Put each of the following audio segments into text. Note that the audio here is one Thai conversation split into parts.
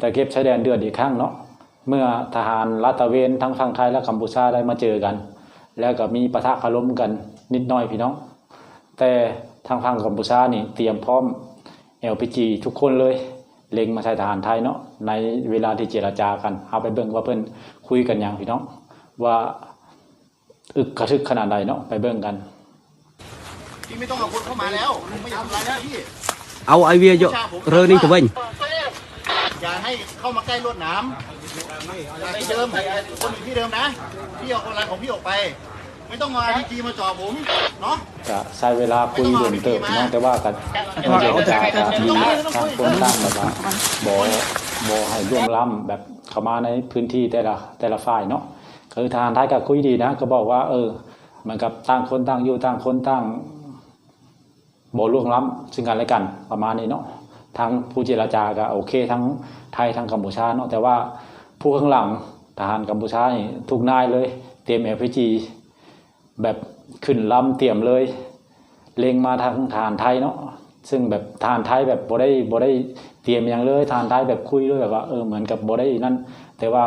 ตะเข็บชายแดนเดือดอีกครั้งเนาะเมื่อทหารลาดตระเวนทั้งฝั่งไทยและกัมพูชาได้มาเจอกันแล้วก็มีปะทะคารมกันนิดหน่อยพี่น้องแต่ทางฝั่งกัมพูชานี่เตรียมพร้อม LPG ทุกคนเลยเล็งมาใส่ทหารไทยเนาะในเวลาที่เจรจากันเอาไปเบิ่งว่าเพิ่นคุยกันอย่างพี่น้องว่าอึกกระทึกขนาดใดเนาะไปเบิ่งกันพี่ไม่ต้องเอาคนเข้ามาแล้วลุงไม่อยากทำอะไรแล้วพี่เอาไอเวียเยอะเรื่องนี้ตัวเองอย่าให้เข้ามาใกล้ลวดน้ำที่เดิมคนอยู่ที่เดิมนะพี่เอาคนอะไรของพี่ออกไปไม่ต้องมาRPGมาจ่อผมเนาะจะใช้เวลาคุยด่วนเติบน้องแต่ว่ากันเจรจาการมีทางคนตั้งแบบว่าบ่ให้ร่วมล้ำแบบเข้ามาในพื้นที่แต่ละฝ่ายเนาะคือทหารไทยก็คุยดีนะก็บอกว่าเหมือนกับต่างคนต่างอยู่ต่างคนต่างบ่ร่วมล้ำซึ่งกันและกันประมาณนี้เนาะทางผู้เจรจาก็โอเคทั้งไทยทั้งกัมพูชาเนาะแต่ว่าผู้ข้างหลังทหารกัมพูชานี่ทุกนายเลยเตรียม LPG แบบขึ้นลำเตรียมเลยเล็งมาทางทหารไทยเนาะซึ่งแบบทหารไทยแบบบ่ได้เตรียมอย่างเลยทหารไทยแบบคุยด้วยแบบว่าเหมือนกับบ่ได้นั่นแต่ว่า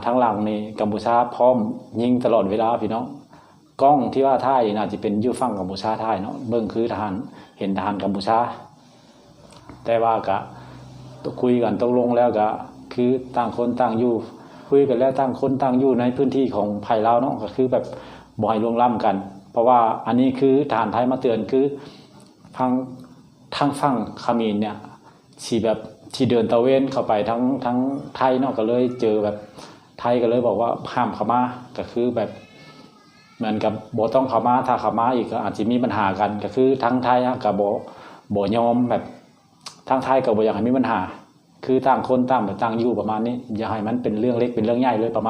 ทางหลังนี่กัมพูชาพร้อมยิงตลอดเวลาพี่น้องกล้องที่ว่าถ่ายน่าจะเป็นอยู่ฝั่งกัมพูชาถ่ายเนาะเบิ่งคือทหารเห็นทหารกัมพูชาแต่ว่าก็คุยกันตกลงแล้วก็คือต่างคนต่างอยู่คุยกันแล้วต่างคนต่างอยู่ในพื้นที่ของไผ่ลาวเนาะก็คือแบบบ่ให้ล่วงล้ำกันเพราะว่าอันนี้คือทหารไทยมาเตือนคือทางฝั่งเขมรเนี่ยที่แบบที่เดินตะเวนเข้าไปทั้งไทยเนาะก็เลยเจอแบบไทยก็เลยบอกว่าห้ามเข้ามาก็คือแบบเหมือนกับบ่ต้องเข้ามาถ้าเข้ามาอีกก็อาจจะมีปัญหากันก็คือทั้งไทยกับบ่ยอมแบบทั้งไทยกับบ่อยากให้มีปัญหาคือต่างคนต่างแบบต่างอยู่ประมาณนี้อย่าให้มันเป็นเรื่องเล็กเป็นเรื่องใหญ่เลยประม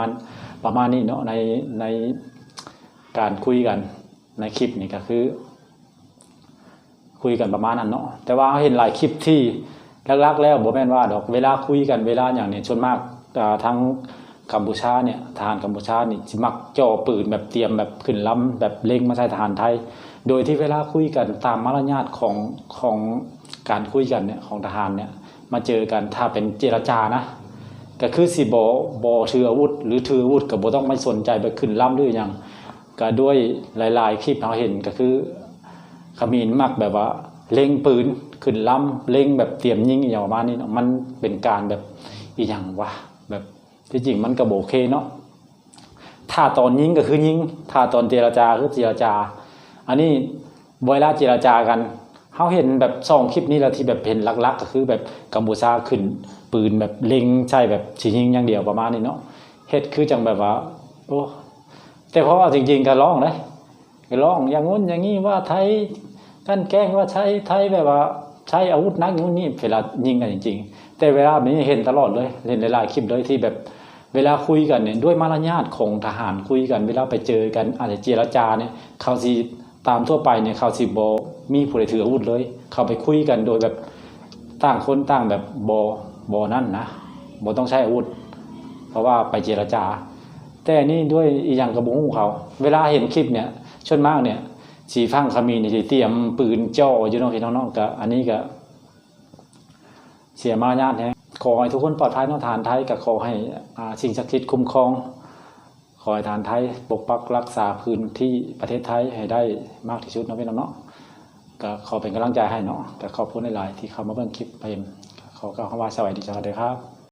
าณนี้เนาะในการคุยกันในคลิปนี่ก็คือคุยกันประมาณนั้นเนาะแต่ว่าเห็นหลายคลิปที่ลักๆแล้วบ่แม่นว่าดอกเวลาคุยกันเวลาอย่างนี้ส่วนมากทั้งกัมพูชาเนี่ยทหารกัมพูชานี่สิมักจ่อปืนแบบเตรียมแบบขึ้นลำแบบเล็งมาใส่ทหารไทยโดยที่เวลาคุยกันตามมารยาทของการคุยกันเนี่ยของทหารเนี่ยมาเจอกันถ้าเป็นเจรจานะก็คือสิบ่ถืออาวุธหรือถืออาวุธก็บ่ต้องไม่สนใจไปขึ้นลำหรือหยังก็ด้วยหลายๆคลิปเราเห็นก็คือเขมรมักแบบว่าเล็งปืนขึ้นลำเล็งแบบเตรียมยิงอย่างประมาณนี้เนาะมันเป็นการแบบอีหยังวะแบบที่จริงมันก็โอเคเนาะถ้าตอนยิงก็คือยิงถ้าตอนเจรจาคือเจรจาอันนี้เวลาเจรจากันเขาเห็นแบบ2คลิปนี้แล้วที่แบบเห็นลักๆก็คือแบบกัมพูชาขึ้นปืนแบบเล็งใช่แบบสิยิงอย่างเดียวประมาณนี้เนาะเฮ็ดคือจังแบบว่าโอ้แต่เพราะว่าจริงๆก็ร้องได้ก็ร้องอย่างงู้นอย่างนี้ว่าไทยกันแกล้งว่าใช้ไทยแบบว่าใช้อาวุธนักอย่างนี้เวลายิงกันจริงๆแต่เวลานี้เห็นตลอดเลยเห็นหลายๆคลิปเลยที่แบบเวลาคุยกันเนี่ยด้วยมารยาทของทหารคุยกันเวลาไปเจอกันอาจจะเจรจาเนี่ยเขาสิตามทั่วไปเนี่ยเขาสิบ่มีผู้ใดถืออาวุธเลยเขาไปคุยกันโดยแบบต่างคนต่างแบบบ่นั่นนะบ่ต้องใช้อาวุธเพราะว่าไปเจรจาแต่นี่ด้วยอีหยังกระบุงเขาเวลาเห็นคลิปเนี่ยชนมากเนี่ยสีฟังเขมรนี่สิเตรียมปืนจ่ออยู่เนาะพี่น้องๆก็อันนี้ก็เสียมารยาทแท้ขอให้ทุกคนปลอดภัยเนาะทหารไทยก็ขอให้สิ่งศักดิ์สิทธิ์คุ้มครองขอให้ทหารไทยปกปักรักษาพื้นที่ประเทศไทยให้ได้มากที่สุดเนาะพี่น้องเนาะก็ขอเป็นกำลังใจให้เนาะก็ขอบคุณหลายๆที่เข้ามาเบิ่งคลิปไปขอกล่าวคำว่าสวัสดีครับ